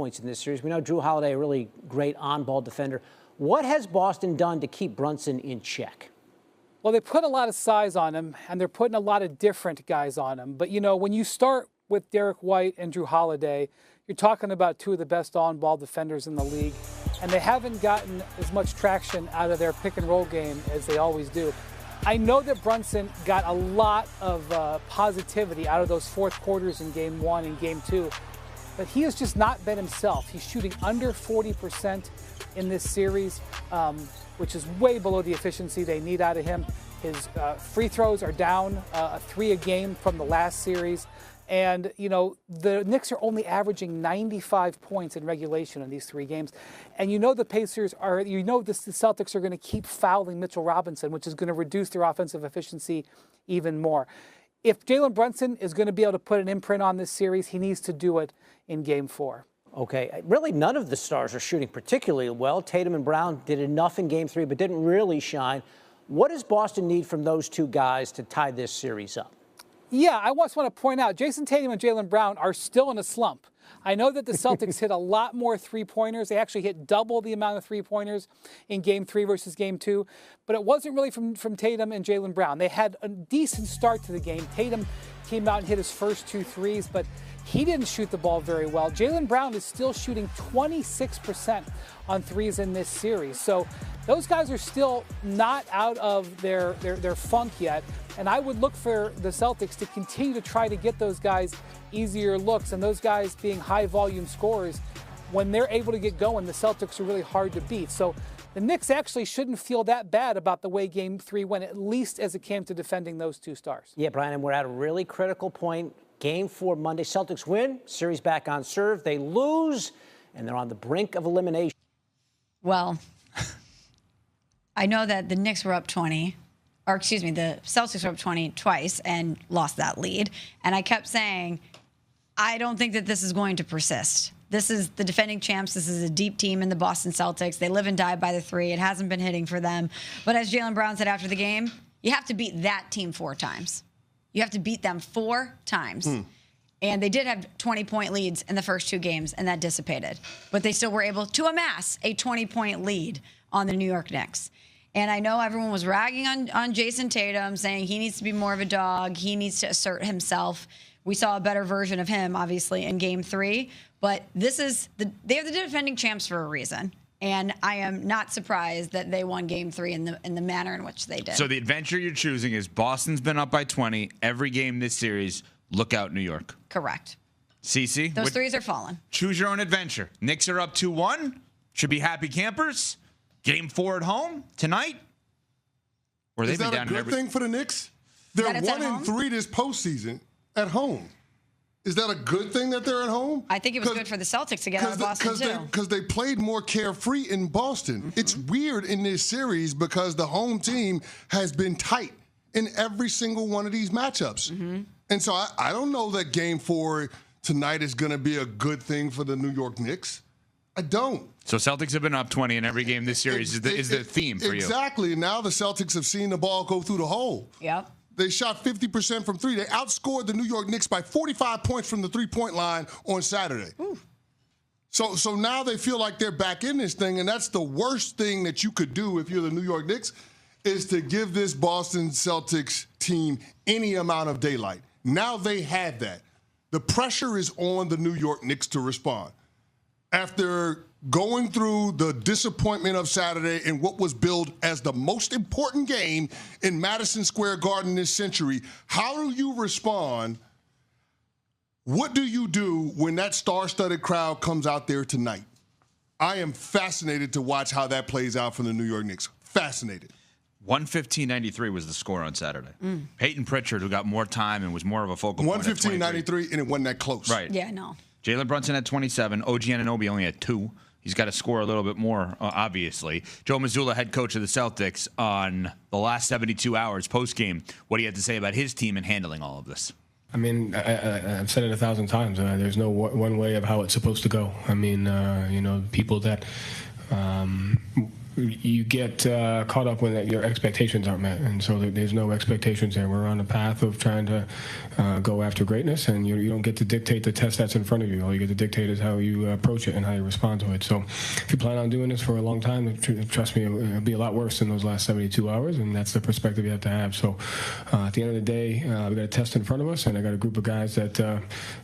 points in this series. We know Drew Holiday, a really great on-ball defender. What has Boston done to keep Brunson in check? Well, they put a lot of size on him, and they're putting a lot of different guys on him. But, you know, when you start with Derek White and Drew Holiday, you're talking about two of the best on-ball defenders in the league, and they haven't gotten as much traction out of their pick-and-roll game as they always do. I know that Brunson got a lot of positivity out of those fourth quarters in Game 1 and Game 2, but he has just not been himself. He's shooting under 40% in this series, which is way below the efficiency they need out of him. His free throws are down, 3 a game from the last series. And, you know, the Knicks are only averaging 95 points in regulation in these 3 games. And you know the Pacers are, the Celtics are going to keep fouling Mitchell Robinson, which is going to reduce their offensive efficiency even more. If Jalen Brunson is going to be able to put an imprint on this series, he needs to do it in Game 4. Okay, really none of the stars are shooting particularly well. Tatum and Brown did enough in Game 3, but didn't really shine. What does Boston need from those 2 guys to tie this series up? Yeah, I just want to point out, Jason Tatum and Jalen Brown are still in a slump. I know that the Celtics hit a lot more three-pointers. They actually hit double the amount of three-pointers in Game 3 versus Game 2. But it wasn't really from Tatum and Jalen Brown. They had a decent start to the game. Tatum came out and hit his first 2 threes, but he didn't shoot the ball very well. Jalen Brown is still shooting 26% on threes in this series. So those guys are still not out of their funk yet. And I would look for the Celtics to continue to try to get those guys easier looks. And those guys being high-volume scorers, when they're able to get going, the Celtics are really hard to beat. So the Knicks actually shouldn't feel that bad about the way Game 3 went, at least as it came to defending those 2 stars. Yeah, Brian, and we're at a really critical point. Game 4 Monday. Celtics win. Series back on serve. They lose, and they're on the brink of elimination. Well, I know that the Knicks were up 20. Or excuse me, the Celtics were up 20 twice and lost that lead. And I kept saying, I don't think that this is going to persist. This is the defending champs. This is a deep team in the Boston Celtics. They live and die by the 3. It hasn't been hitting for them. But as Jalen Brown said after the game, you have to beat that team 4 times. You have to beat them 4 times. And they did have 20-point leads in the first 2 games, and that dissipated. But they still were able to amass a 20-point lead on the New York Knicks. And I know everyone was ragging on Jason Tatum, saying he needs to be more of a dog. He needs to assert himself. We saw a better version of him, obviously, in Game 3. But they're the defending champs for a reason. And I am not surprised that they won Game 3 in the manner in which they did. So the adventure you're choosing is Boston's been up by 20 every game this series. Look out, New York. Correct. Cece? Those threes are falling. Choose your own adventure. Knicks are up 2-1. Should be happy campers. Game 4 at home tonight. Or is that a good thing for the Knicks? They're 1-3 this postseason at home. Is that a good thing that they're at home? I think it was good for the Celtics to get out of Boston, too. Because they played more carefree in Boston. It's weird in this series because the home team has been tight in every single one of these matchups. And so I don't know that Game 4 tonight is going to be a good thing for the New York Knicks. I don't. So Celtics have been up 20 in every game this series is the theme for you. Exactly. Now the Celtics have seen the ball go through the hole. Yep. They shot 50% from 3. They outscored the New York Knicks by 45 points from the 3-point line on Saturday. So now they feel like they're back in this thing, and that's the worst thing that you could do if you're the New York Knicks, is to give this Boston Celtics team any amount of daylight. Now they have that. The pressure is on the New York Knicks to respond. After going through the disappointment of Saturday in what was billed as the most important game in Madison Square Garden this century, how do you respond? What do you do when that star-studded crowd comes out there tonight? I am fascinated to watch how that plays out for the New York Knicks. Fascinated. 115-93 was the score on Saturday. Peyton Pritchard, who got more time and was more of a focal point. 115-93, and it wasn't that close. Right. Yeah, no. Jalen Brunson had 27. OG Anunoby only had 2. He's got to score a little bit more, obviously. Joe Mazzulla, head coach of the Celtics, on the last 72 hours post-game. What do you have to say about his team in handling all of this? I mean, I've said it 1,000 times. There's no one way of how it's supposed to go. I mean, people that you get caught up when your expectations aren't met, and so there's no expectations there. We're on a path of trying to go after greatness, and you don't get to dictate the test that's in front of you. All you get to dictate is how you approach it and how you respond to it. So if you plan on doing this for a long time, trust me, it'll be a lot worse than those last 72 hours, and that's the perspective you have to have. So at the end of the day, we got a test in front of us, and I got a group of guys that I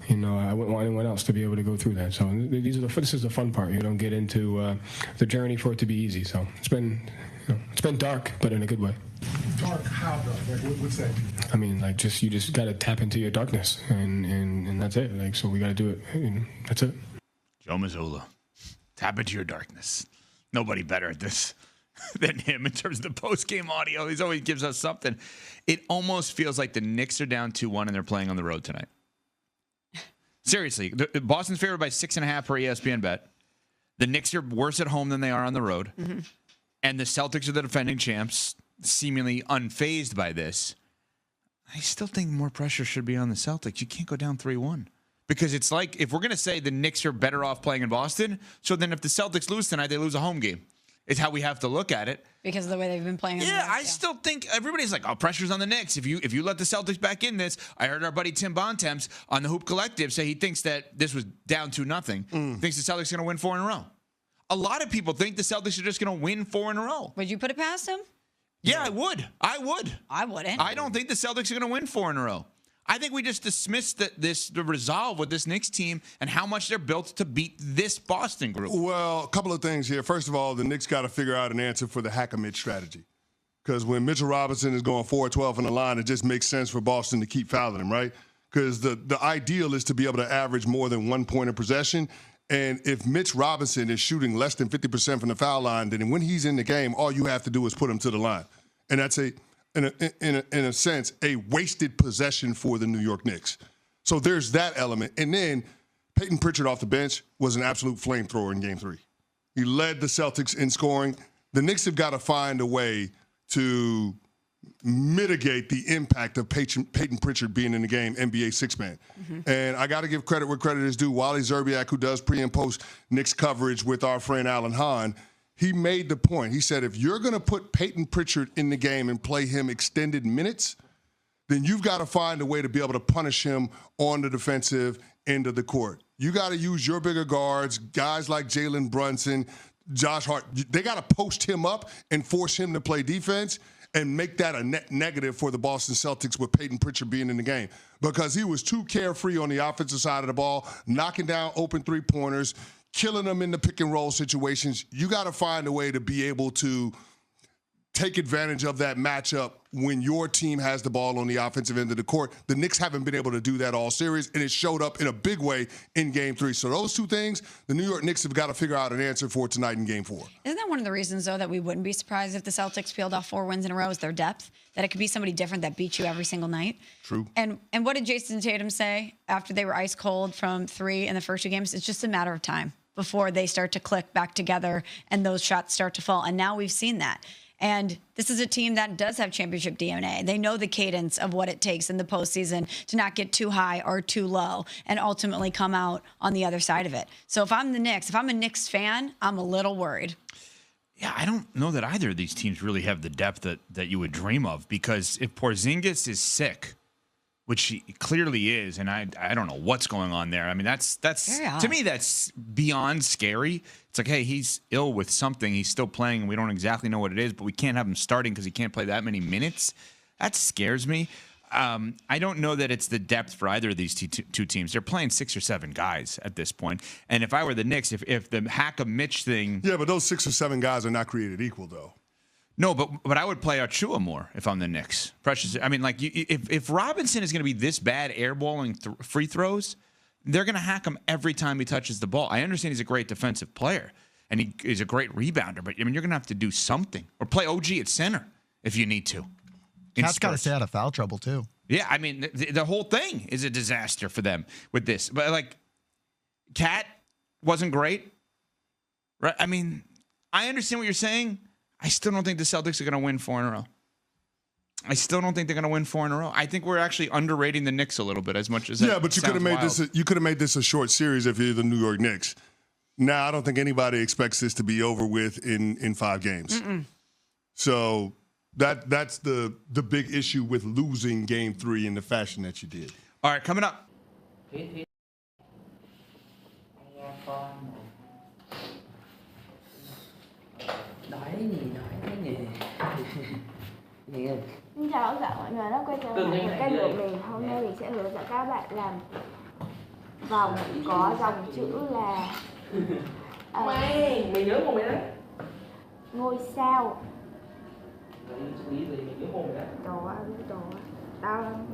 wouldn't want anyone else to be able to go through that. So this is the fun part. You don't get into the journey for it to be easy. So it's been dark, but in a good way. Dark? How dark? Like, what's that? I mean, like, you just got to tap into your darkness, and that's it. Like, so we got to do it. That's it. Joe Mazzulla, tap into your darkness. Nobody better at this than him in terms of the post-game audio. He always gives us something. It almost feels like the Knicks are down 2-1 and they're playing on the road tonight. Seriously, Boston's favored by 6.5 per ESPN bet. The Knicks are worse at home than they are on the road. Mm-hmm. And the Celtics are the defending champs, seemingly unfazed by this. I still think more pressure should be on the Celtics. You can't go down 3-1. Because it's like, if we're going to say the Knicks are better off playing in Boston, so then if the Celtics lose tonight, they lose a home game. It's how we have to look at it. Because of the way they've been playing. I still think everybody's like, oh, pressure's on the Knicks. If you let the Celtics back in this, I heard our buddy Tim Bontemps on the Hoop Collective say he thinks that this was down 2-0. Thinks the Celtics are going to win 4 in a row. A lot of people think the Celtics are just going to win 4 in a row. Would you put it past him? Yeah, I would. I wouldn't. I don't think the Celtics are going to win 4 in a row. I think we just dismissed the resolve with this Knicks team and how much they're built to beat this Boston group. Well, a couple of things here. First of all, the Knicks got to figure out an answer for the hack-a-Mitch strategy. Because when Mitchell Robinson is going 4-12 on the line, it just makes sense for Boston to keep fouling him, right? Because the ideal is to be able to average more than 1 point of possession. And if Mitch Robinson is shooting less than 50% from the foul line, then when he's in the game, all you have to do is put him to the line. And that's in a sense, a wasted possession for the New York Knicks. So there's that element. And then Peyton Pritchard off the bench was an absolute flamethrower in Game 3. He led the Celtics in scoring. The Knicks have got to find a way to mitigate the impact of Peyton Pritchard being in the game, NBA six-man. Mm-hmm. And I got to give credit where credit is due. Wally Zerbiak, who does pre- and post Knicks coverage with our friend Alan Hahn, he made the point. He said, if you're going to put Peyton Pritchard in the game and play him extended minutes, then you've got to find a way to be able to punish him on the defensive end of the court. You got to use your bigger guards, guys like Jalen Brunson, Josh Hart. They got to post him up and force him to play defense and make that a net negative for the Boston Celtics with Peyton Pritchard being in the game, because he was too carefree on the offensive side of the ball, knocking down open three-pointers, killing them in the pick-and-roll situations. You got to find a way to be able to take advantage of that matchup when your team has the ball on the offensive end of the court. The Knicks haven't been able to do that all series, and it showed up in a big way in Game 3. So those two things, the New York Knicks have got to figure out an answer for tonight in Game 4. Isn't that one of the reasons, though, that we wouldn't be surprised if the Celtics peeled off 4 wins in a row is their depth? That it could be somebody different that beats you every single night? True. And what did Jason Tatum say after they were ice cold from 3 in the first 2 games? It's just a matter of time before they start to click back together and those shots start to fall. And now we've seen that. And this is a team that does have championship DNA. They know the cadence of what it takes in the postseason to not get too high or too low and ultimately come out on the other side of it. So if I'm the Knicks, if I'm a Knicks fan, I'm a little worried. Yeah, I don't know that either of these teams really have the depth that you would dream of, because if Porzingis is sick, which he clearly is, and I don't know what's going on there. I mean, that's to me, that's beyond scary. It's like, hey, he's ill with something. He's still playing, and we don't exactly know what it is, but we can't have him starting because he can't play that many minutes. That scares me. I don't know that it's the depth for either of these two teams. They're playing 6 or 7 guys at this point. And if I were the Knicks, if the hack-a-Mitch thing... Yeah, but those 6 or 7 guys are not created equal, though. No, but I would play Achua more if I'm the Knicks. Precious. I mean, like, if Robinson is going to be this bad airballing free throws, they're going to hack him every time he touches the ball. I understand he's a great defensive player, and he's a great rebounder, but, I mean, you're going to have to do something. Or play OG at center if you need to. Cat's got to stay out of foul trouble, too. Yeah, I mean, the whole thing is a disaster for them with this. But, like, Cat wasn't great. Right? I mean, I understand what you're saying. I still don't think the Celtics are going to win 4 in a row. I still don't think they're going to win 4 in a row. I think we're actually underrating the Knicks a little bit, as much as but you could have made this. You could have made this a short series if you're the New York Knicks. Now, I don't think anybody expects this to be over with in 5 games. So that's the big issue with losing Game 3 in the fashion that you did. All right, coming up. Xin chào tất cả mọi người đã quay trở lại với kênh của mình. Hôm nay mình sẽ hướng dẫn các bạn làm vòng có dòng chữ là mình nhớ mồm đấy. ngôi sao. Lý gì mình nhớ mồm đấy. Đồ tao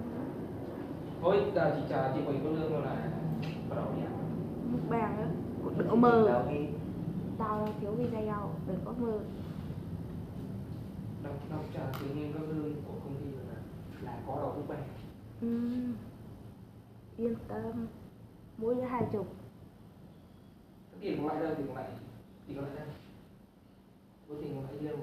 Thôi, giờ chị Quỳnh có lương rồi là bắt đầu đi. mục bàng đó, đừng có mơ. Tao thiếu video, đừng có mơ. Đọc trả tự nhiên các lương của công ty là có đầu bút bèn. Yên tâm, mỗi đứa 20. Tiền còn lại đâu, tiền còn lại đâu. Có tiền còn lại đâu.